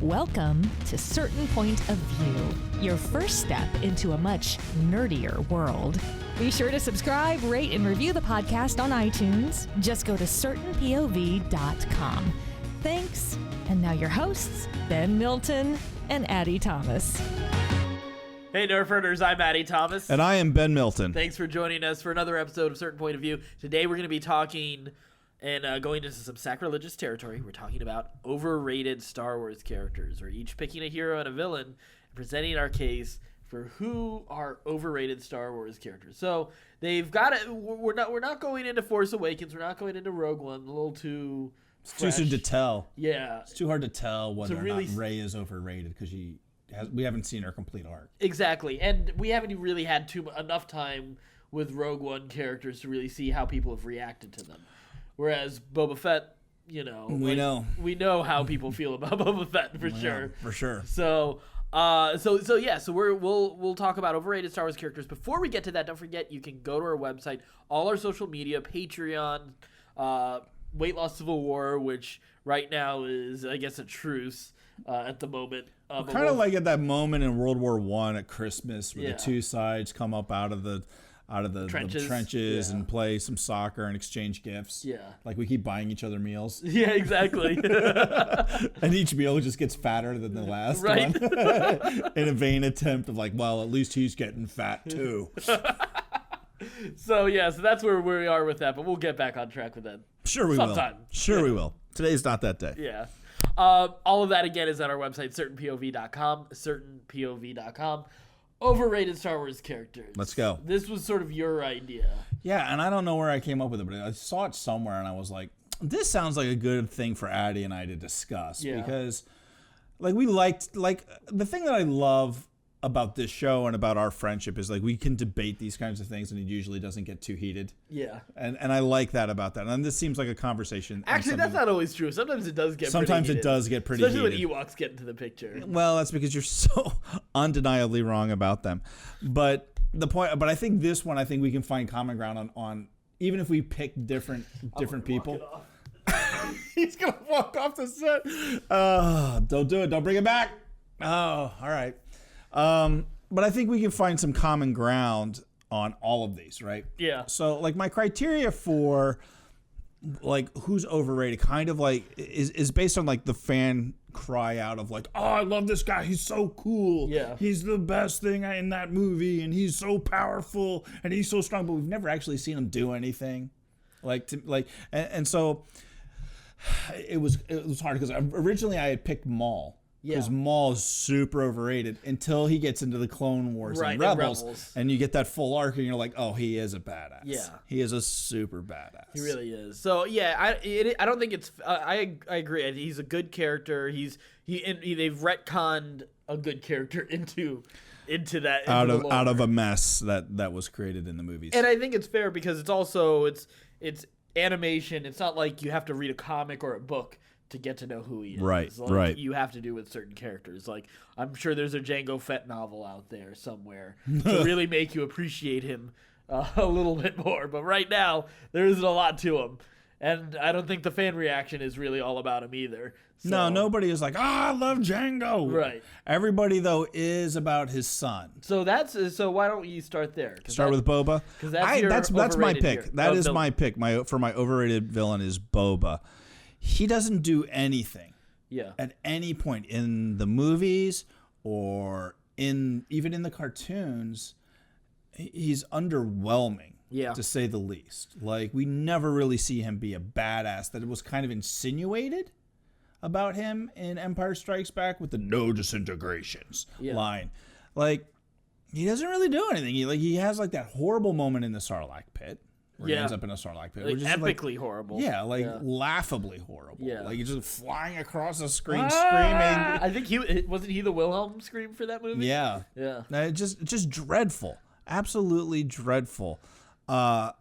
Welcome to Certain Point of View, your first step into a much nerdier world. Be sure to subscribe, rate, and review the podcast on iTunes. Just go to certainpov.com. Thanks. And now your hosts, Ben Milton and Addy Thomas. Hey Nerferders, I'm Addy Thomas. And I am Ben Milton. Thanks for joining us for another episode of Certain Point of View. Today we're going to be talking and going into some sacrilegious territory. We're talking about overrated Star Wars characters. We're each picking a hero and a villain and presenting our case for who are overrated Star Wars characters. So they've got it. We're not going into Force Awakens. We're not going into Rogue One. A little too fresh. Too soon to tell. Yeah, it's too hard to tell whether or not Rey is overrated because we haven't seen her complete arc. Exactly, and we haven't really had enough time with Rogue One characters to really see how people have reacted to them. Whereas Boba Fett, we know how people feel about Boba Fett for sure. For sure. So we'll talk about overrated Star Wars characters. Before we get to that, don't forget you can go to our website, all our social media, Patreon, Weight Loss Civil War, which right now is, I guess, a truce at the moment. Kind of like at that moment in World War I at Christmas, where the two sides come up out of the trenches and play some soccer and exchange gifts. Yeah. Like we keep buying each other meals. Yeah, exactly. And each meal just gets fatter than the last one. In a vain attempt of at least he's getting fat too. So that's where we are with that, but we'll get back on track with that. Sure we sometime. Will. Sure we will. Today's not that day. Yeah. All of that again is at our website, certainpov.com. Overrated Star Wars characters. Let's go. This was sort of your idea. Yeah, and I don't know where I came up with it, but I saw it somewhere, and I was like, this sounds like a good thing for Addy and I to discuss. Yeah. Because, we liked, the thing that I love about this show and about our friendship is, we can debate these kinds of things, and it usually doesn't get too heated. Yeah. And I like that about that. And this seems like a conversation. Actually, that's not always true. Sometimes it does get pretty heated. Especially when Ewoks get into the picture. Well, that's because you're so undeniably wrong about them. But I think this one, we can find common ground on even if we pick different people. He's going to walk off the set. Don't do it. Don't bring it back. Oh, all right. But I think we can find some common ground on all of these, right? Yeah. So, my criteria for, who's overrated kind of, is based on, the fan cry out of, oh, I love this guy. He's so cool. Yeah. He's the best thing in that movie, and he's so powerful, and he's so strong, but we've never actually seen him do anything. So it was hard because originally I had picked Maul. Because Maul is super overrated until he gets into the Clone Wars and Rebels, and you get that full arc, and you're like, oh, he is a badass. Yeah, he is a super badass. He really is. So I don't think it's. I agree. He's a good character. They've retconned a good character into that out of a mess that was created in the movies. And I think it's fair because it's also it's animation. It's not like you have to read a comic or a book to get to know who he is. Right. You have to do with certain characters. I'm sure there's a Jango Fett novel out there somewhere to really make you appreciate him a little bit more. But right now, there isn't a lot to him. And I don't think the fan reaction is really all about him either. So. No, nobody is I love Jango. Right. Everybody, though, is about his son. So why don't you start there? Start with Boba? Because that's my pick. That is my pick. For my overrated villain is Boba. He doesn't do anything at any point in the movies or even in the cartoons. He's underwhelming, to say the least. We never really see him be a badass. That it was kind of insinuated about him in Empire Strikes Back with the no disintegrations line. He doesn't really do anything. He has that horrible moment in the Sarlacc pit. Where he ends up in a Sarlacc pit. Which is epically horrible. Yeah, laughably horrible. Yeah. He's just flying across the screen screaming. I think wasn't he the Wilhelm scream for that movie? Yeah. Yeah. Just dreadful. Absolutely dreadful. So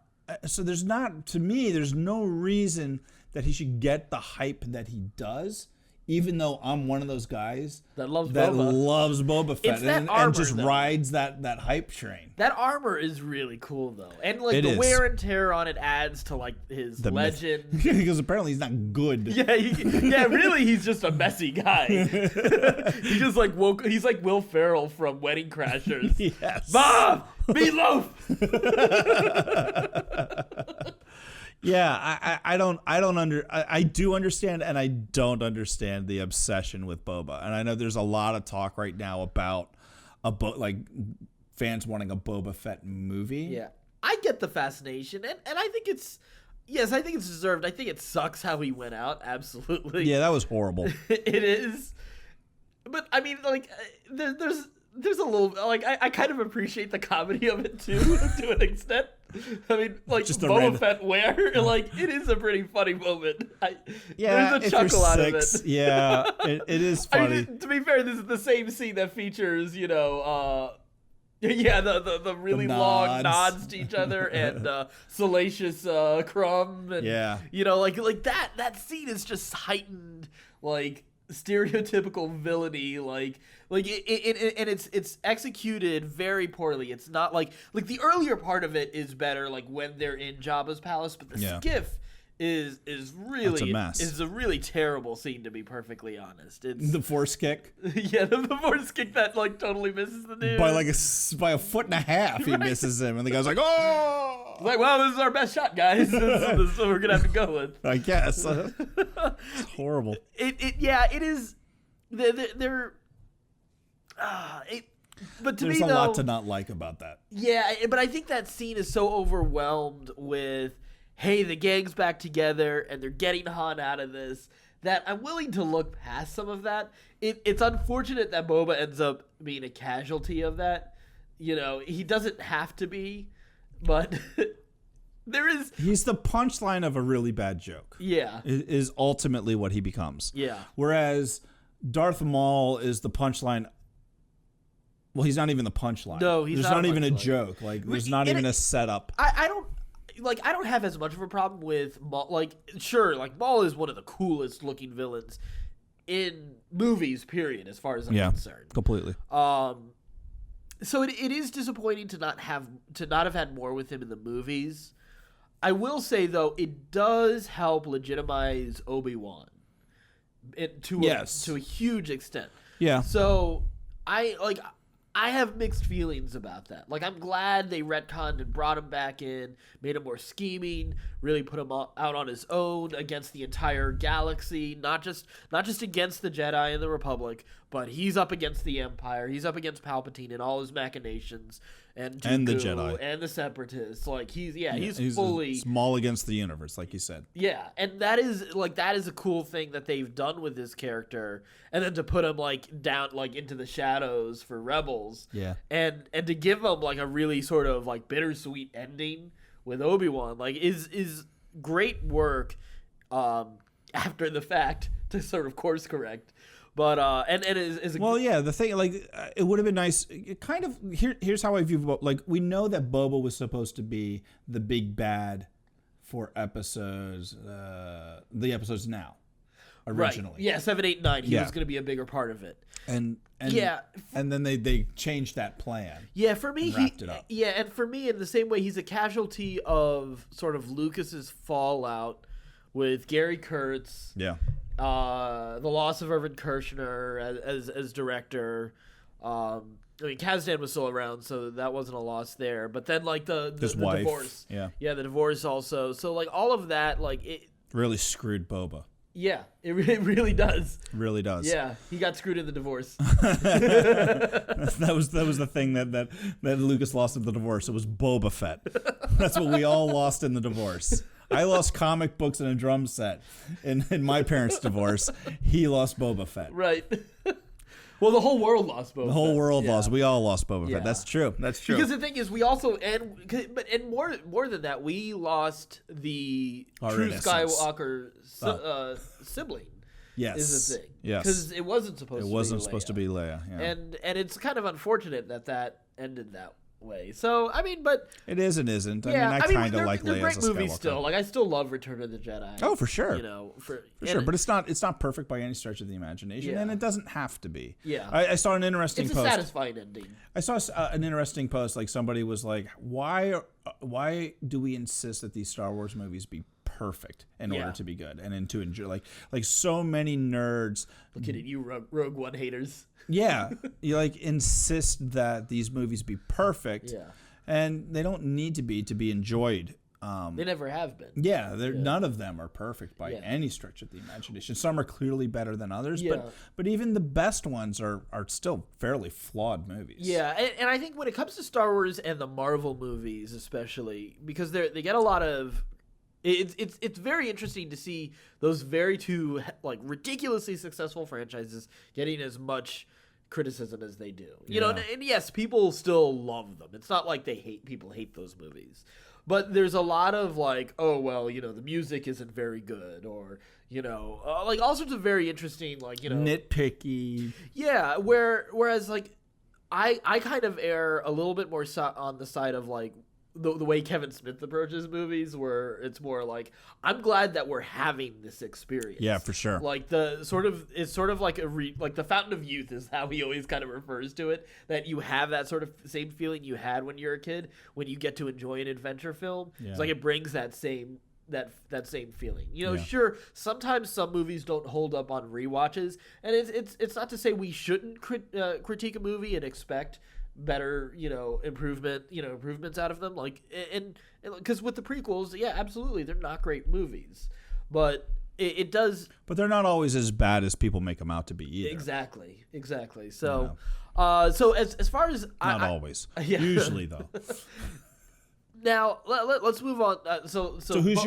there's no reason that he should get the hype that he does, even though I'm one of those guys that loves Boba Fett and just though. rides that hype train. That armor is really cool though, and like the wear and tear on it adds to like his legend. Because apparently he's not good. Yeah, really, he's just a messy guy. He just like he's like Will Ferrell from Wedding Crashers. Yes, Bob, meatloaf. Yeah, I do understand, and I don't understand the obsession with Boba. And I know there's a lot of talk right now about like fans wanting a Boba Fett movie. Yeah, I get the fascination, and I think it's deserved. I think it sucks how he went out. Absolutely. Yeah, that was horrible. It is, but I mean, like, there's a little like I kind of appreciate the comedy of it too to an extent. I mean, like just Boba Fett wear, like it is a pretty funny moment. There's a chuckle out of it. Yeah, it is funny. I mean, to be fair, this is the same scene that features, the really long nods to each other and salacious Crumb, and like that scene is just heightened, like stereotypical villainy, and it's executed very poorly. It's not like the earlier part of it is better, like when they're in Jabba's palace, but the skiff is really a really terrible scene, to be perfectly honest. It's the force kick. Yeah, the force kick that like totally misses the dude by a foot and a half. He misses him, and the guy's like, "Oh!" It's like, well, this is our best shot, guys. This is what we're gonna have to go with. I guess it's horrible. It is. But to there's me, a lot to not like about that. Yeah, but I think that scene is so overwhelmed with, hey, the gang's back together and they're getting Han out of this, that I'm willing to look past some of that. It's unfortunate that Boba ends up being a casualty of that. He doesn't have to be, but he's the punchline of a really bad joke. Yeah. Is ultimately what he becomes. Yeah. Whereas Darth Maul is the punchline. Well, he's not even the punchline. No, he's There's not even a joke. Like, there's not even a setup. I don't have as much of a problem with Maul. Like, sure, like Maul is one of the coolest looking villains in movies, period, as far as I'm concerned. Completely. So it is disappointing to not have had more with him in the movies. I will say though, it does help legitimize Obi-Wan to a huge extent. Yeah. So I have mixed feelings about that. Like, I'm glad they retconned and brought him back in, made him more scheming, really put him out on his own against the entire galaxy, not just against the Jedi and the Republic, but he's up against the Empire. He's up against Palpatine and all his machinations, and Dooku, and the Jedi and the Separatists. Like, he's fully small against the universe, like you said. Yeah, and that is a cool thing that they've done with this character, and then to put him like down like into the shadows for Rebels. Yeah, and to give him like a really sort of like bittersweet ending with Obi-Wan, like is great work after the fact to sort of course correct. But the thing, like, it would have been nice. Kind of here's how I view Boba. Like, we know that Boba was supposed to be the big bad for episodes, the episodes now, originally. Right. Yeah, 7, 8, 9. He was going to be a bigger part of it. And then they changed that plan. Yeah, for me, wrapped it up. Yeah, and for me, in the same way, he's a casualty of sort of Lucas's fallout with Gary Kurtz. Yeah. The loss of Irvin Kershner as director. I mean, Kazdan was still around, so that wasn't a loss there. But then, like, the wife, divorce. Yeah, the divorce also. So, like, all of that, like, it really screwed Boba. Yeah, it really does. Really does. Yeah, he got screwed in the divorce. that was the thing that Lucas lost in the divorce. It was Boba Fett. That's what we all lost in the divorce. I lost comic books and a drum set in my parents' divorce. He lost Boba Fett. Right. Well, the whole world lost Boba Fett. The whole world lost. We all lost Boba Fett. That's true. Because the thing is, we also and more than that, we lost the true Skywalker sibling. Yes, is the thing. Yes, because it wasn't supposed to be Leia. Yeah. And it's kind of unfortunate that ended way. So I mean, but it is and isn't. I kind of like Leia great as a movies Skywalker. Still, like I still love Return of the Jedi. Oh, for sure. You know, for sure. But it's not perfect by any stretch of the imagination, and it doesn't have to be. Yeah. I saw an interesting post. It's a satisfying ending. I saw an interesting post. Like somebody was like, "Why do we insist that these Star Wars movies be perfect in order to be good and to enjoy?" Like so many nerds. Look at you, Rogue One haters. Yeah, you like insist that these movies be perfect. Yeah. And they don't need to be enjoyed. They never have been. Yeah, none of them are perfect by any stretch of the imagination. Some are clearly better than others, but even the best ones are still fairly flawed movies. Yeah, and I think when it comes to Star Wars and the Marvel movies especially, because they get a lot of... It's very interesting to see those very two like ridiculously successful franchises getting as much criticism as they do, you know, and yes, people still love them. It's not like people hate those movies, but there's a lot of like, oh well, you know, the music isn't very good, or you know, like all sorts of very interesting, like, you know, nitpicky. Yeah, whereas like I kind of err a little bit more on the side of like the way Kevin Smith approaches movies, where it's more like, I'm glad that we're having this experience. Yeah, for sure. Like it's sort of like like the Fountain of Youth is how he always kind of refers to it. That you have that sort of same feeling you had when you're a kid when you get to enjoy an adventure film. Yeah. It's like it brings that same feeling. You know, sure, sometimes some movies don't hold up on rewatches, and it's not to say we shouldn't critique a movie and expect better, you know, improvements out of them, like, and because with the prequels, yeah, absolutely, they're not great movies, but it does, but they're not always as bad as people make them out to be either. Exactly. So so as far as not always, usually though. Now let's move on. So who's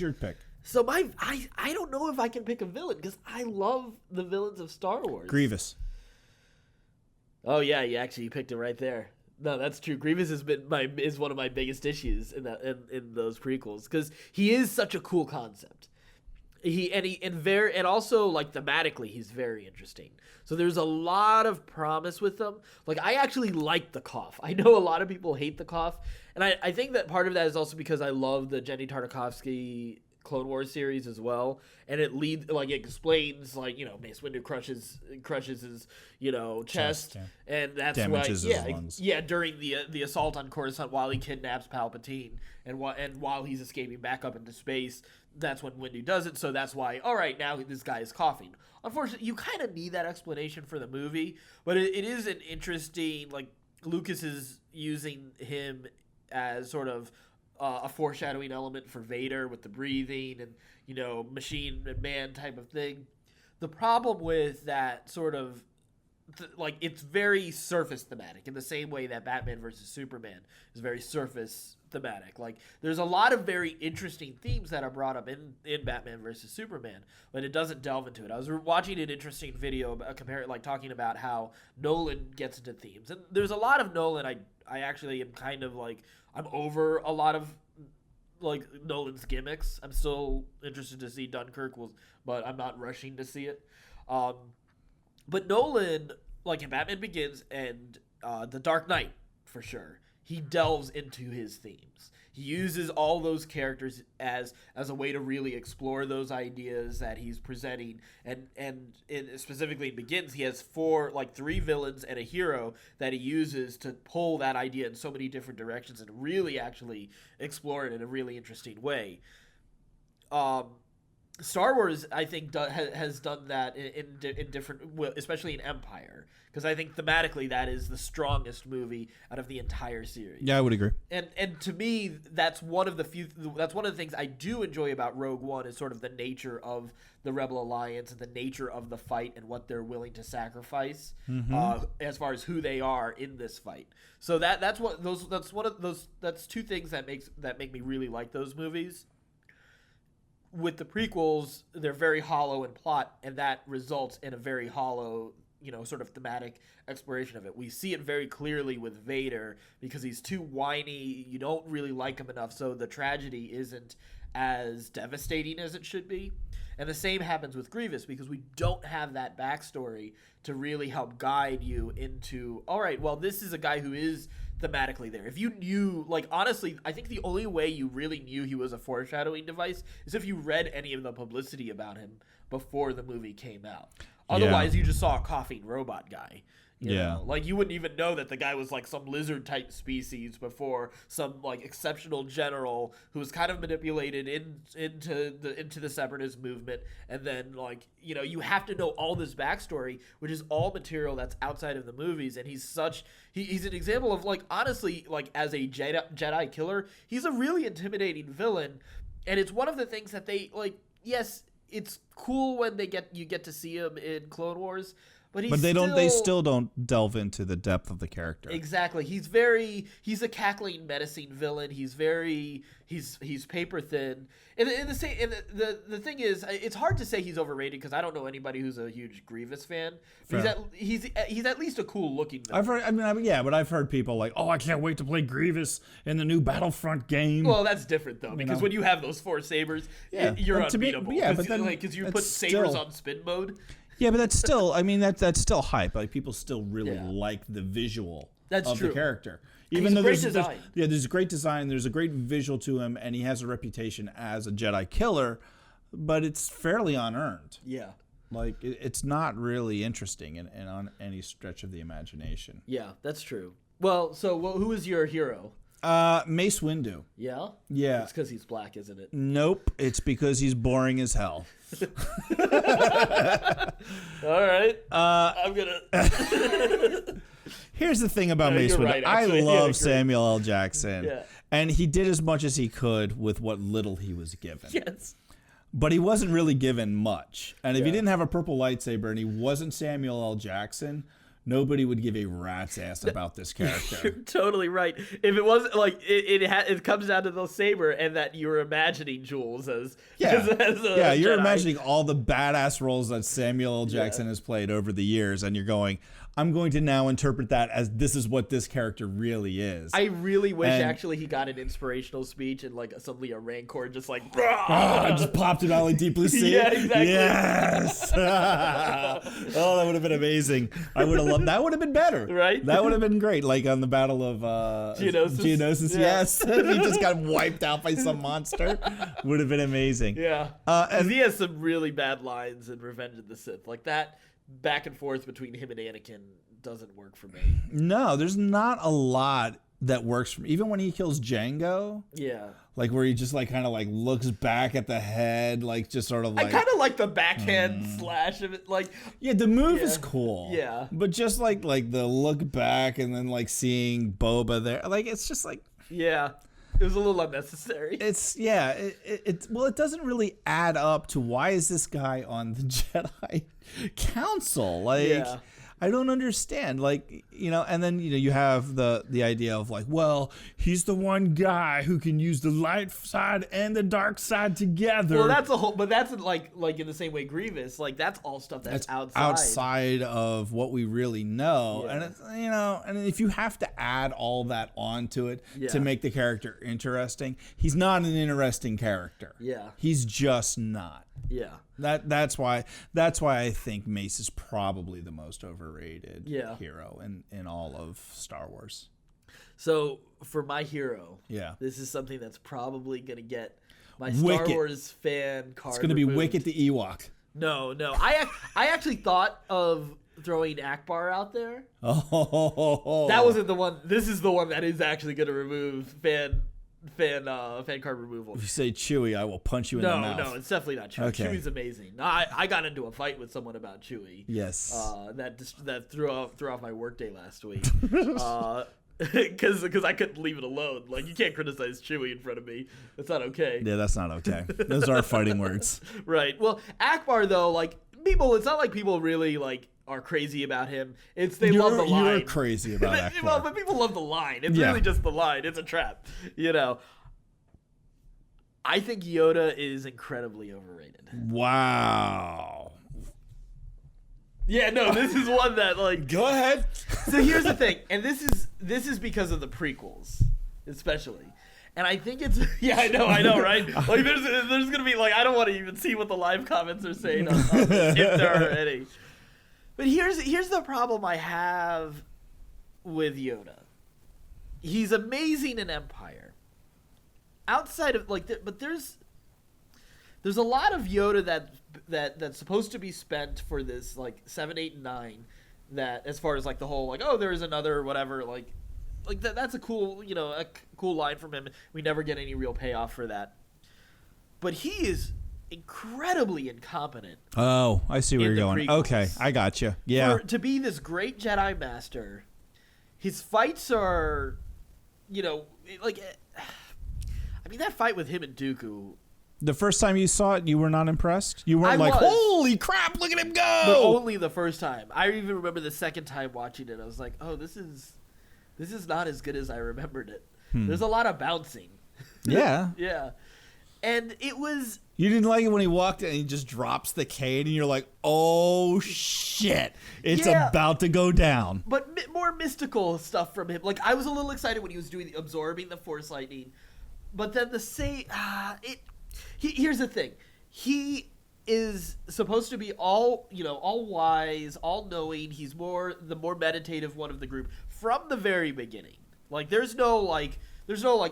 your pick? So I don't know if I can pick a villain, because I love the villains of Star Wars. Grievous. Oh yeah, you picked it right there. No, that's true. Grievous is one of my biggest issues in those prequels, because he is such a cool concept. And also like thematically he's very interesting. So there's a lot of promise with them. Like I actually like the cough. I know a lot of people hate the cough, and I think that part of that is also because I love the Jenny Tartakovsky Clone Wars series as well, and it explains, like, you know, Mace Windu crushes his, you know, chest and that's damages why his lungs. During the assault on Coruscant, while he kidnaps Palpatine and while he's escaping back up into space, that's when Windu does it. So that's why, all right, now this guy is coughing. Unfortunately, you kind of need that explanation for the movie, but it is an interesting, like, Lucas is using him as sort of a foreshadowing element for Vader with the breathing and, you know, machine and man type of thing. The problem with that sort of, like, it's very surface thematic in the same way that Batman versus Superman is very surface thematic. Like, there's a lot of very interesting themes that are brought up in Batman versus Superman, but it doesn't delve into it. I was watching an interesting video talking about how Nolan gets into themes, and there's a lot of Nolan I actually am kind of like, I'm over a lot of like Nolan's gimmicks. I'm still interested to see Dunkirk, but I'm not rushing to see it. But Nolan, like in Batman Begins and The Dark Knight, for sure, he delves into his themes. He uses all those characters as a way to really explore those ideas that he's presenting. And specifically in Begins, he has 3 villains and a hero that he uses to pull that idea in so many different directions and really actually explore it in a really interesting way. Star Wars, I think, has done that in different, especially in Empire, because I think thematically that is the strongest movie out of the entire series. Yeah, I would agree. And to me, that's one of the things I do enjoy about Rogue One, is sort of the nature of the Rebel Alliance and the nature of the fight and what they're willing to sacrifice as far as who they are in this fight. So that's two things that make me really like those movies. With the prequels, they're very hollow in plot, and that results in a very hollow, you know, sort of thematic exploration of it. We see it very clearly with Vader, because he's too whiny. You don't really like him enough, so the tragedy isn't as devastating as it should be. And the same happens with Grievous, because we don't have that backstory to really help guide you into, all right, well, this is a guy who is thematically there. If you knew, like, honestly, I think the only way you really knew he was a foreshadowing device is if you read any of the publicity about him before the movie came out. Otherwise, you just saw a coughing robot guy. You know? Like, you wouldn't even know that the guy was like some lizard type species before some like exceptional general who was kind of manipulated into the separatist movement. And then, like, you know, you have to know all this backstory, which is all material that's outside of the movies. And he's an example of, like, honestly, like, as a Jedi killer, he's a really intimidating villain. And it's one of the things that they, like, yes, it's cool when you get to see him in Clone Wars. But they still don't delve into the depth of the character. Exactly. He's a cackling, menacing villain. He's paper thin. And the thing is, it's hard to say he's overrated because I don't know anybody who's a huge Grievous fan. He's at least a cool looking villain. But I've heard people like, oh, I can't wait to play Grievous in the new Battlefront game. Well, that's different though, because when you have those 4 sabers, you're unbeatable. Because you put sabers on spin mode. Yeah, but that's still, I mean, that's still hype. Like, people still really like the visual of the character. Even though there's a great design, there's a great visual to him, and he has a reputation as a Jedi killer, but it's fairly unearned. Yeah. Like, it's not really interesting and on any stretch of the imagination. Yeah, that's true. Well, so who is your hero? Mace Windu. Yeah? Yeah. It's because he's black, isn't it? Nope. It's because he's boring as hell. All right. I'm gonna. Here's the thing about Mace Windu. Right, I love Samuel L. Jackson, and he did as much as he could with what little he was given. Yes. But he wasn't really given much. And if he didn't have a purple lightsaber and he wasn't Samuel L. Jackson, nobody would give a rat's ass about this character. You're totally right. If it wasn't like it comes down to the saber and that you're imagining Jules as you're Jedi. imagining all the badass roles that Samuel L. Jackson has played over the years, and you're going, I'm going to now interpret that as this is what this character really is. I really wish actually he got an inspirational speech and like suddenly a Rancor just like just popped it out like Deep Blue Sea. Yeah, exactly. Yes. Oh, that would have been amazing. I would have loved that. Would have been better, right? That would have been great. Like on the Battle of Geonosis. Yes, he just got wiped out by some monster. Would have been amazing. Yeah, and he has some really bad lines in Revenge of the Sith, like that. Back and forth between him and Anakin doesn't work for me. No, there's not a lot that works for me. Even when he kills Jango. Yeah. Like where he just like kind of like looks back at the head, like just sort of like. I kind of like the backhand slash of it, like. Yeah, the move is cool. Yeah. But just like the look back and then like seeing Boba there, like it's just like. Yeah. It was a little unnecessary. It doesn't really add up to why is this guy on the Jedi Council? Like, I don't understand. Like, and then, you have the idea of like, well, he's the one guy who can use the light side and the dark side together. Well, that's a whole, but that's like in the same way Grievous, like that's all stuff that's outside of what we really know. Yeah. And it's, and if you have to add all that onto it to make the character interesting, he's not an interesting character. Yeah. He's just not. Yeah. That's why I think Mace is probably the most overrated hero in all of Star Wars. So for my hero, this is something that's probably gonna get my Wicket. Star Wars fan card. It's gonna be Wicket the Ewok. No. I actually thought of throwing Akbar out there. Oh. That wasn't the one. This is the one that is actually gonna remove fan card removal. If you say Chewie, I will punch you in the mouth. No, it's definitely not Chewie. Okay. Chewie's amazing. I got into a fight with someone about Chewie. Yes. That threw off my workday last week. Because I couldn't leave it alone. Like, you can't criticize Chewie in front of me. That's not okay. Yeah, that's not okay. Those are fighting words. Right. Well, Akbar though, like people, it's not like people really like are crazy about him. They love the line. You're crazy about Akbar. Well, but people love the line. It's really just the line. It's a trap. I think Yoda is incredibly overrated. Wow. Yeah, no, this is one that like. Go ahead. So here's the thing, and this is because of the prequels, especially. And I think it's I know, right? Like there's gonna be like I don't want to even see what the live comments are saying on this, if there are any. But here's the problem I have with Yoda. he's amazing in Empire. Outside of but there's a lot of Yoda that's supposed to be spent for this 7, 8, and 9. That as far as the whole there's another whatever that's a cool a cool line from him. We never get any real payoff for that. But he is incredibly incompetent. Oh, I see where you're going. Okay, I got you. Yeah. To be this great Jedi Master, his fights are, that fight with him and Dooku. The first time you saw it, you were not impressed? You weren't holy crap, look at him go! But only the first time. I even remember the second time watching it. I was like, oh, this is not as good as I remembered it. There's a lot of bouncing. Yeah. Yeah. And it was... You didn't like it when he walked in and he just drops the cane and you're like, oh, shit. It's about to go down. But more mystical stuff from him. I was a little excited when he was absorbing the Force lightning. But then here's the thing. He is supposed to be all wise, all knowing. He's the more meditative one of the group from the very beginning. There's no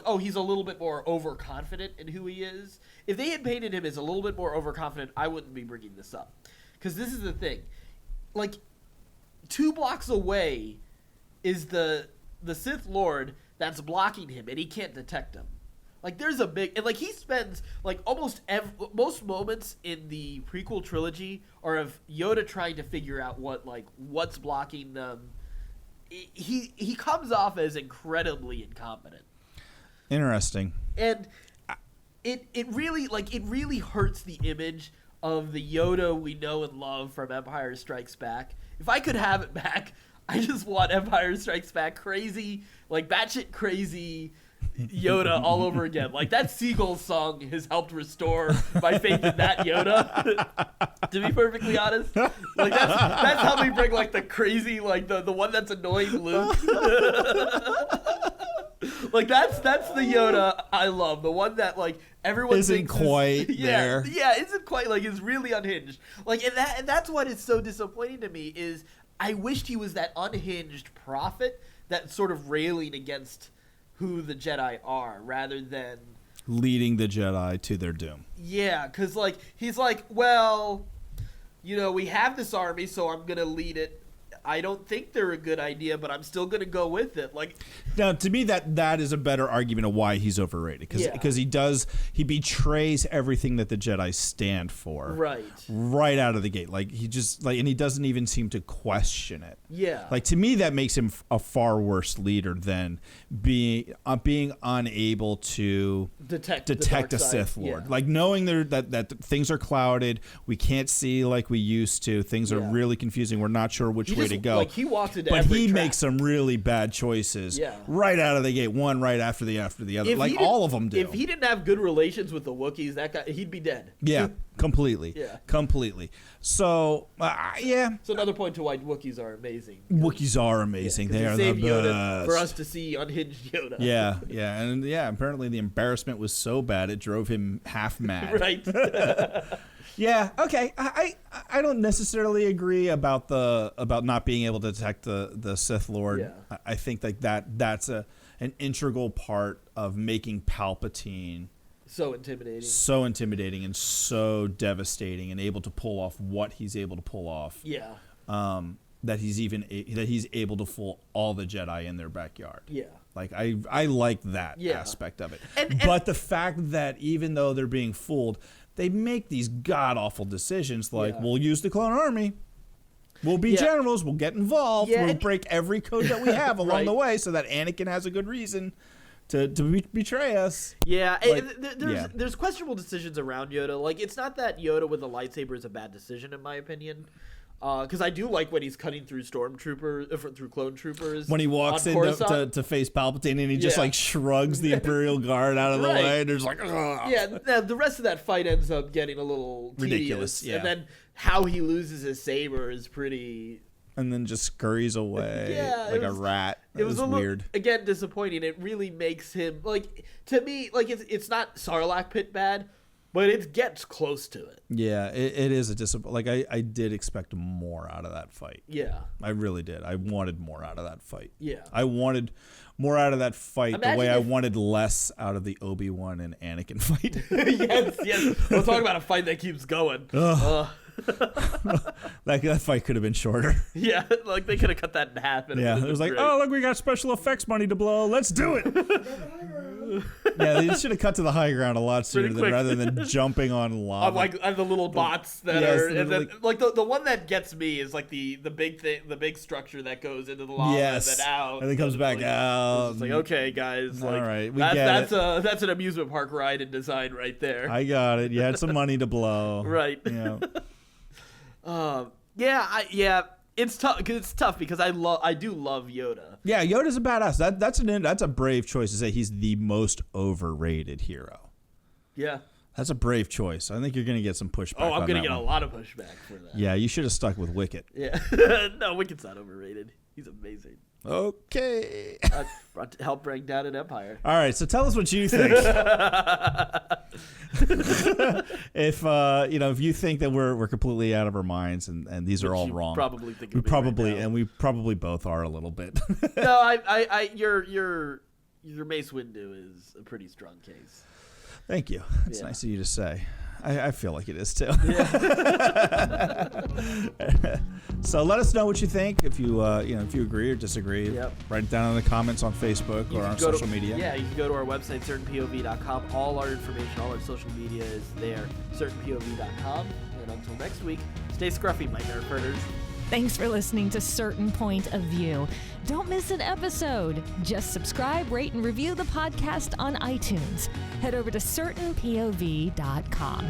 oh, he's a little bit more overconfident in who he is. If they had painted him as a little bit more overconfident, I wouldn't be bringing this up. Because this is the thing. 2 blocks away is the Sith Lord that's blocking him, and he can't detect him. There's a big... And, he spends, most moments in the prequel trilogy are of Yoda trying to figure out what's blocking them. He comes off as incredibly incompetent. Interesting. And it really hurts the image of the Yoda we know and love from Empire Strikes Back. If I could have it back, I just want Empire Strikes Back crazy, batshit crazy Yoda all over again. That Seagull song has helped restore my faith in that Yoda. To be perfectly honest, that's how we bring the crazy the one that's annoying Luke. That's the Yoda I love. The one that everyone isn't quite there. Yeah, isn't quite is really unhinged. And that's what is so disappointing to me is I wished he was that unhinged prophet that sort of railing against who the Jedi are rather than leading the Jedi to their doom. Yeah, because he's well, we have this army, so I'm gonna lead it. I don't think they're a good idea, but I'm still going to go with it. Now, to me, that is a better argument of why he's overrated. Because he betrays everything that the Jedi stand for. Right out of the gate. He just, and he doesn't even seem to question it. Yeah. To me, that makes him a far worse leader than being unable to detect a Sith Lord. Yeah. Knowing that things are clouded, we can't see like we used to, things are really confusing, we're not sure which way to go. He walks into but every he trap. Makes some really bad choices right out of the gate, one right after the other. All of them do. If he didn't have good relations with the Wookiees, that guy, he'd be dead. Yeah, completely. Yeah. Completely. So, It's another point to why Wookiees are amazing. Wookiees are amazing. They are the best. Yoda for us to see unhinged Yoda. Yeah. And apparently the embarrassment was so bad it drove him half mad. Right. Yeah. Okay. I don't necessarily agree about not being able to detect the Sith Lord. Yeah. I think that's an integral part of making Palpatine so intimidating and so devastating, and able to pull off what he's able to pull off. Yeah. That he's able to fool all the Jedi in their backyard. Yeah. I like that aspect of it. But the fact that even though they're being fooled, they make these god-awful decisions we'll use the clone army. We'll be generals. We'll get involved. We'll break every code that we have along the way so that Anakin has a good reason to betray us. Yeah. There's questionable decisions around Yoda. It's not that Yoda with a lightsaber is a bad decision, in my opinion. Because I do like when he's cutting through through clone troopers. When he walks in to face Palpatine and he just shrugs the Imperial Guard out of the way. And there's ugh. Yeah, now the rest of that fight ends up getting a little ridiculous. Tedious. And then how he loses his saber is pretty... And then just scurries away a rat. It was weird. Again, disappointing. It really makes him... to me, it's not Sarlacc pit bad, but it gets close to it. Yeah, it is a disappointment. Like, I did expect more out of that fight. Yeah. I really did. I wanted more out of that fight. Yeah. I wanted more out of that fight the way I wanted less out of the Obi-Wan and Anakin fight. yes. We'll talk about a fight that keeps going. That fight could have been shorter. Yeah, like they could have cut that in half. And it was like, great. oh, look, we got special effects money to blow. Let's do it. Yeah, they should have cut to the high ground a lot sooner rather than jumping on lava. On the little bots that are, and then, like the one that gets me is like the big thing, the big structure that goes into the lava and then out, and then comes back out. It's like, okay, guys, like, all right, that's an amusement park ride in design right there. I got it. You had some money to blow, right? Yeah. It's tough because I do love Yoda. Yeah, Yoda's a badass. That's a brave choice to say he's the most overrated hero. Yeah. That's a brave choice. I think you're going to get some pushback. Oh, I'm going to get a lot of pushback for that. Yeah, you should have stuck with Wicket. Yeah. No, Wicket's not overrated. He's amazing. Okay. Help bring down an empire. All right, so tell us what you think. If you think that we're completely out of our minds and these are all wrong, probably think we probably both are a little bit. No, your Mace Windu is a pretty strong case. Thank you. It's nice of you to say. I feel like it is too. Yeah. So let us know what you think. If you if you agree or disagree, write it down in the comments on Facebook or on social media. Yeah, you can go to our website, certainpov.com. All our information, all our social media is there, certainpov.com. And until next week, stay scruffy, my nerf herders. Thanks for listening to Certain Point of View. Don't miss an episode. Just subscribe, rate, and review the podcast on iTunes. Head over to certainpov.com.